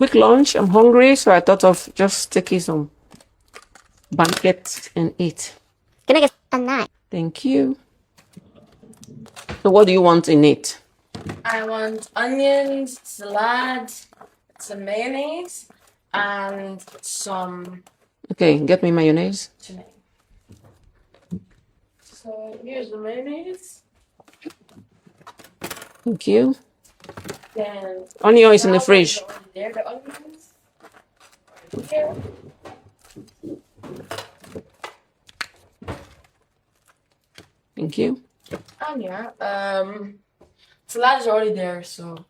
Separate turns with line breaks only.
quick lunch. I'm hungry, so I thought of just taking some banquet and eat.
Can I get a 9?
Thank you. So what do you want in it?
I want onions, salad, some mayonnaise, and some
Okay, get me mayonnaise.
tomato. So here's the mayonnaise.
Thank you.
Then
Onion is in the
flowers
fridge.
are already there, the onions. Here.
Thank you.
And yeah, salad is already there, so